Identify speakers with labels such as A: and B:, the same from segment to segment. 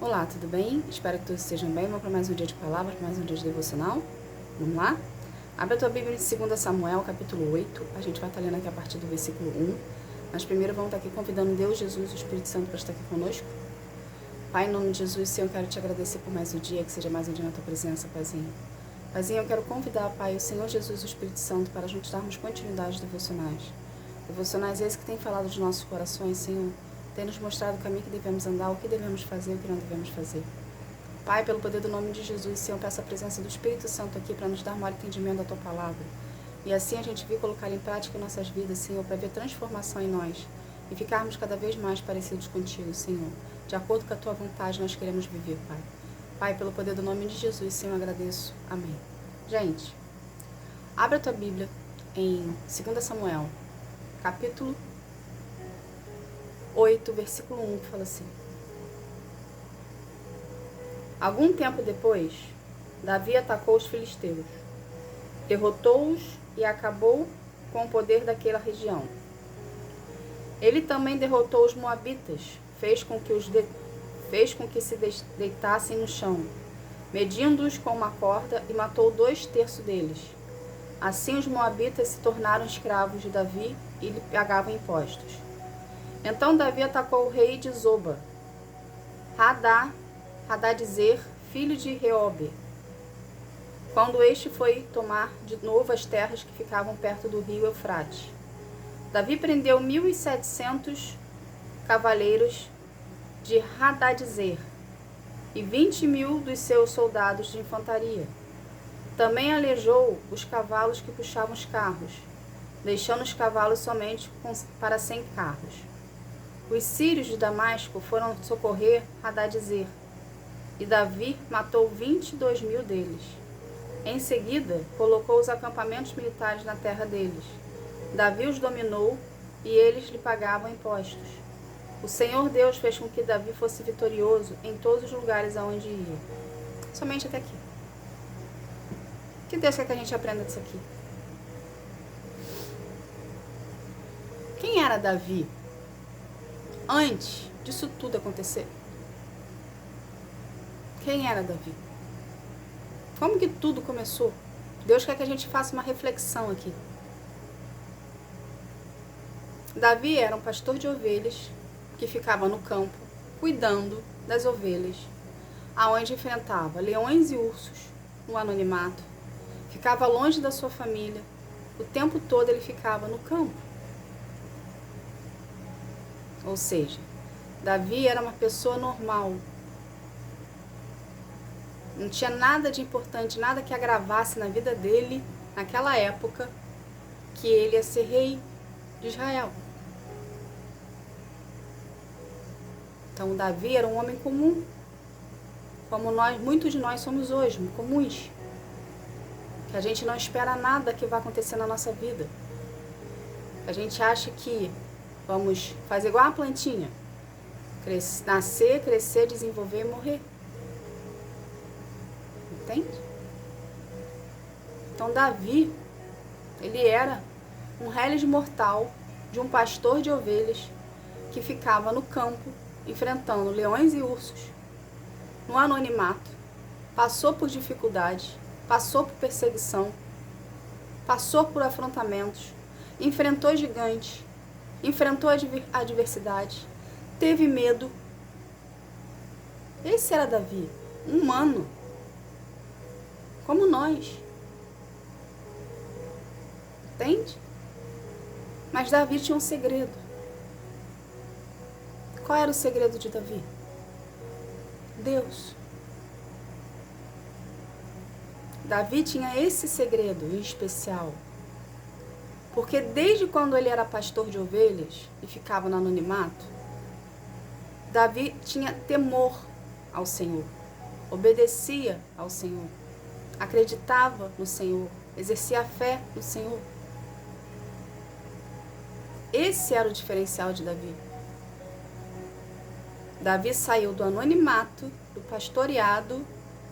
A: Olá, tudo bem? Espero que todos estejam bem. Vamos para mais um dia de palavra, para mais um dia de devocional. Vamos lá? Abre a tua Bíblia em 2 Samuel, capítulo 8. A gente vai estar lendo aqui a partir do versículo 1. Mas primeiro vamos estar aqui convidando Deus, Jesus e o Espírito Santo para estar aqui conosco. Pai, em nome de Jesus, Senhor, eu quero te agradecer por mais um dia, que seja mais um dia na tua presença, Paizinho. Paizinho, eu quero convidar, Pai, o Senhor Jesus e o Espírito Santo para juntos darmos continuidade aos devocionais. Devocionais esses que têm falado dos nossos corações, Senhor. Tem nos mostrado o caminho que devemos andar, o que devemos fazer, o que não devemos fazer. Pai, pelo poder do nome de Jesus, Senhor, peço a presença do Espírito Santo aqui para nos dar maior entendimento da Tua Palavra. E assim a gente vir colocar em prática em nossas vidas, Senhor, para ver transformação em nós e ficarmos cada vez mais parecidos contigo, Senhor. De acordo com a Tua vontade, nós queremos viver, Pai. Pai, pelo poder do nome de Jesus, Senhor, eu agradeço. Amém. Gente, abre a Tua Bíblia em 2 Samuel, capítulo 8, versículo 1, que fala assim: Algum tempo depois, Davi atacou os filisteus, derrotou-os e acabou com o poder daquela região. Ele também derrotou os moabitas, fez com que se deitassem no chão, medindo-os com uma corda, e matou 2/3 deles. Assim os moabitas se tornaram escravos de Davi e lhe pagavam impostos. Então Davi atacou o rei de Zoba, Hadadezer, filho de Reobe, quando este foi tomar de novo as terras que ficavam perto do rio Eufrates. Davi prendeu 1.700 cavaleiros de Hadadezer e 20.000 dos seus soldados de infantaria. Também aleijou os cavalos que puxavam os carros, deixando os cavalos somente para 100 carros. Os sírios de Damasco foram socorrer Hadadezer, e Davi matou 22.000 deles. Em seguida, colocou os acampamentos militares na terra deles. Davi os dominou e eles lhe pagavam impostos. O Senhor Deus fez com que Davi fosse vitorioso em todos os lugares aonde ia. Somente até aqui. O que Deus quer que a gente aprenda disso aqui? Quem era Davi antes disso tudo acontecer? Quem era Davi? Como que tudo começou? Deus quer que a gente faça uma reflexão aqui. Davi era um pastor de ovelhas que ficava no campo, cuidando das ovelhas, aonde enfrentava leões e ursos no anonimato, ficava longe da sua família, o tempo todo ele ficava no campo. Ou seja, Davi era uma pessoa normal. Não tinha nada de importante, nada que agravasse na vida dele, naquela época, que ele ia ser rei de Israel. Então, Davi era um homem comum, como muitos de nós somos hoje, comuns. Que a gente não espera nada que vai acontecer na nossa vida. A gente acha que vamos fazer igual a plantinha, nascer, crescer, desenvolver e morrer. Entende? Então Davi, ele era um reles mortal de um pastor de ovelhas que ficava no campo enfrentando leões e ursos, no anonimato, passou por dificuldades, passou por perseguição, passou por afrontamentos, enfrentou gigantes, enfrentou adversidade, teve medo. Esse era Davi, um humano, como nós. Entende? Mas Davi tinha um segredo. Qual era o segredo de Davi? Deus. Davi tinha esse segredo em especial. Porque desde quando ele era pastor de ovelhas e ficava no anonimato, Davi tinha temor ao Senhor, obedecia ao Senhor, acreditava no Senhor, exercia a fé no Senhor. Esse era o diferencial de Davi. Davi saiu do anonimato, do pastoreado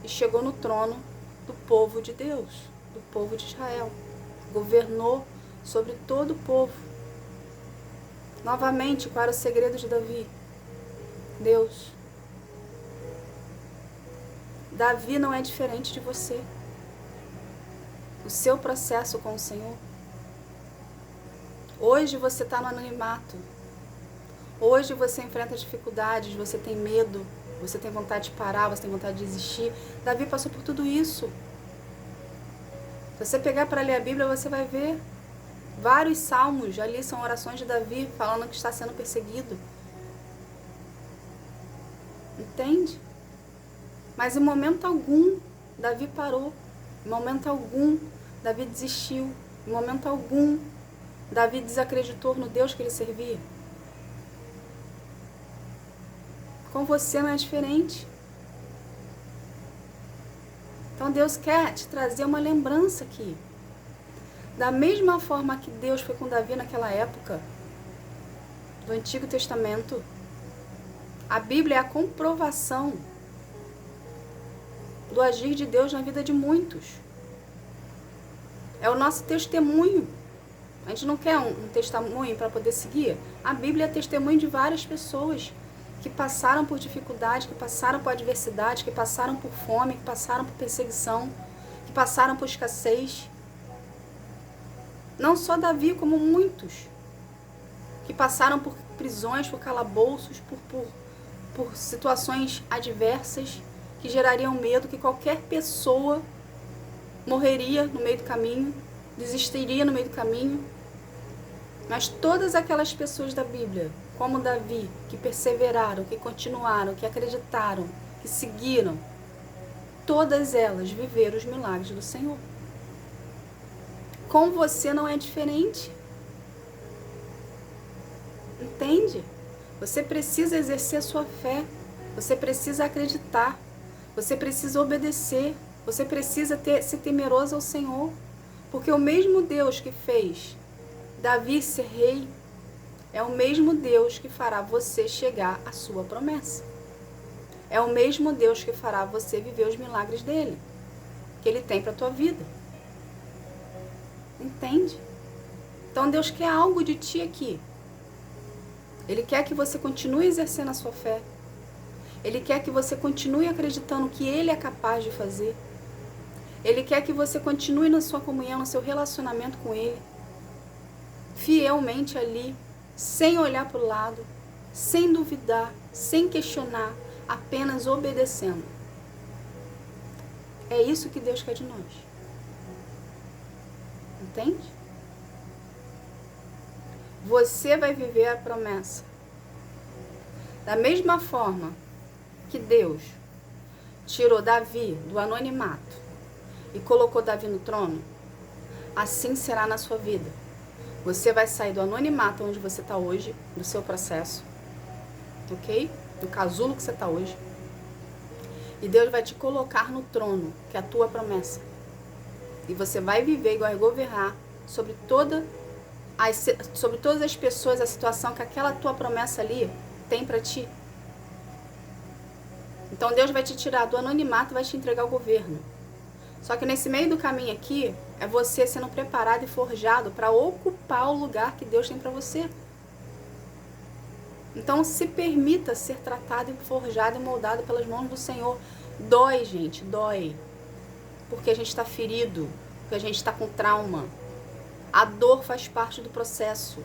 A: e chegou no trono do povo de Deus, do povo de Israel. Governou sobre todo o povo. Novamente, qual era o segredo de Davi? Deus. Davi não é diferente de você. O seu processo com o Senhor. Hoje você está no anonimato. Hoje você enfrenta dificuldades, você tem medo, você tem vontade de parar, você tem vontade de desistir. Davi passou por tudo isso. Se você pegar para ler a Bíblia, você vai ver vários salmos. Ali são orações de Davi falando que está sendo perseguido. Entende? Mas em momento algum, Davi parou. Em momento algum, Davi desistiu. Em momento algum, Davi desacreditou no Deus que ele servia. Com você não é diferente. Então Deus quer te trazer uma lembrança aqui. Da mesma forma que Deus foi com Davi naquela época, do Antigo Testamento, a Bíblia é a comprovação do agir de Deus na vida de muitos. É o nosso testemunho. A gente não quer um testemunho para poder seguir. A Bíblia é testemunho de várias pessoas que passaram por dificuldade, que passaram por adversidade, que passaram por fome, que passaram por perseguição, que passaram por escassez. Não só Davi, como muitos que passaram por prisões, por calabouços, por situações adversas que gerariam medo, que qualquer pessoa morreria no meio do caminho, desistiria no meio do caminho. Mas todas aquelas pessoas da Bíblia, como Davi, que perseveraram, que continuaram, que acreditaram, que seguiram, todas elas viveram os milagres do Senhor. Com você não é diferente. Entende? Você precisa exercer a sua fé. Você precisa acreditar. Você precisa obedecer. Você precisa ser temeroso ao Senhor. Porque o mesmo Deus que fez Davi ser rei é o mesmo Deus que fará você chegar à sua promessa. É o mesmo Deus que fará você viver os milagres dele, que ele tem para a tua vida. Entende? Então Deus quer algo de ti aqui. Ele quer que você continue exercendo a sua fé. Ele quer que você continue acreditando que ele é capaz de fazer. Ele quer que você continue na sua comunhão, no seu relacionamento com ele, fielmente ali, sem olhar para o lado, sem duvidar, sem questionar, apenas obedecendo. É isso que Deus quer de nós. Entende? Você vai viver a promessa. Da mesma forma que Deus tirou Davi do anonimato e colocou Davi no trono, assim será na sua vida. Você vai sair do anonimato onde você está hoje, do seu processo, ok? Do casulo que você está hoje. E Deus vai te colocar no trono, que é a tua promessa. E você vai viver e vai governar sobre todas as pessoas, a situação que aquela tua promessa ali tem para ti. Então Deus vai te tirar do anonimato e vai te entregar o governo. Só que nesse meio do caminho aqui, é você sendo preparado e forjado para ocupar o lugar que Deus tem para você. Então se permita ser tratado, forjado e moldado pelas mãos do Senhor. Dói, gente, dói. Porque a gente está ferido, porque a gente está com trauma. A dor faz parte do processo.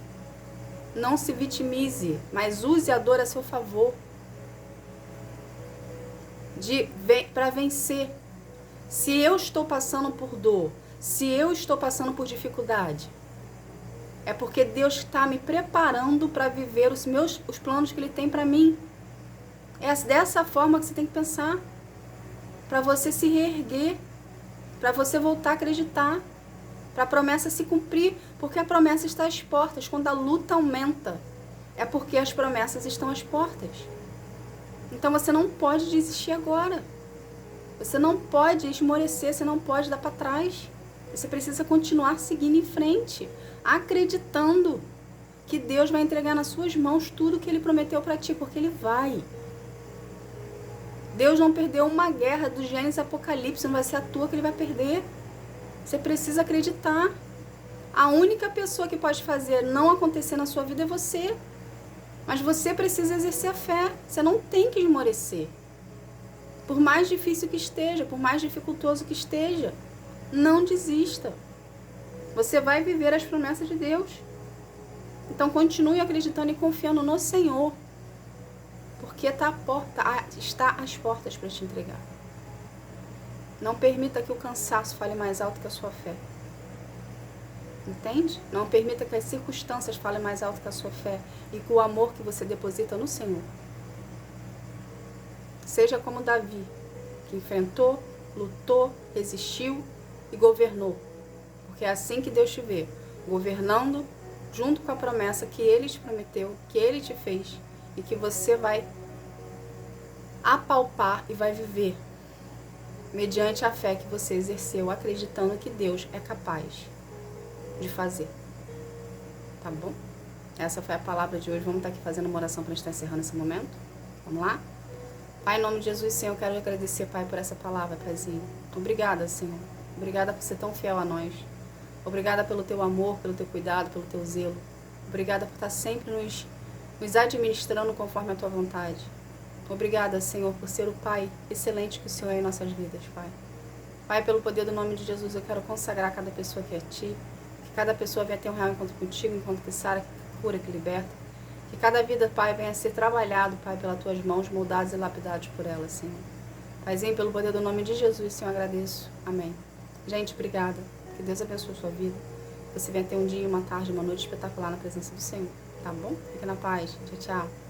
A: Não se vitimize, mas use a dor a seu favor. Para vencer. Se eu estou passando por dor, se eu estou passando por dificuldade, é porque Deus está me preparando para viver os planos que Ele tem para mim. É dessa forma que você tem que pensar. Para você se reerguer, para você voltar a acreditar, para a promessa se cumprir, porque a promessa está às portas. Quando a luta aumenta, é porque as promessas estão às portas. Então você não pode desistir agora. Você não pode esmorecer, você não pode dar para trás. Você precisa continuar seguindo em frente, acreditando que Deus vai entregar nas suas mãos tudo que Ele prometeu para ti, porque Ele vai. Deus não perdeu uma guerra do Gênesis Apocalipse, não vai ser a tua que Ele vai perder. Você precisa acreditar. A única pessoa que pode fazer não acontecer na sua vida é você. Mas você precisa exercer a fé. Você não tem que esmorecer. Por mais difícil que esteja, por mais dificultoso que esteja, não desista. Você vai viver as promessas de Deus. Então continue acreditando e confiando no Senhor. Porque está às portas para te entregar. Não permita que o cansaço fale mais alto que a sua fé. Entende? Não permita que as circunstâncias falem mais alto que a sua fé e que o amor que você deposita no Senhor. Seja como Davi, que enfrentou, lutou, resistiu e governou. Porque é assim que Deus te vê, governando junto com a promessa que Ele te prometeu, que Ele te fez e que você vai apalpar e vai viver mediante a fé que você exerceu, acreditando que Deus é capaz de fazer. Tá bom? Essa foi a palavra de hoje. Vamos estar aqui fazendo uma oração para a gente estar encerrando esse momento. Vamos lá? Pai, em nome de Jesus, Senhor, eu quero agradecer, Pai, por essa palavra, Paizinho. Obrigada, Senhor. Obrigada por ser tão fiel a nós. Obrigada pelo Teu amor, pelo Teu cuidado, pelo Teu zelo. Obrigada por estar sempre nos administrando conforme a Tua vontade. Obrigada, Senhor, por ser o Pai excelente que o Senhor é em nossas vidas, Pai. Pai, pelo poder do nome de Jesus, eu quero consagrar cada pessoa aqui a Ti. Que cada pessoa venha ter um real encontro contigo, encontro que sara, que cura, que liberta. Que cada vida, Pai, venha a ser trabalhado, Pai, pelas Tuas mãos, moldados e lapidados por elas, Senhor. Paizinho, pelo poder do nome de Jesus, Senhor, eu agradeço. Amém. Gente, obrigada. Que Deus abençoe a sua vida. Que você venha ter um dia, uma tarde, uma noite espetacular na presença do Senhor. Tá bom? Fica na paz. Tchau, tchau.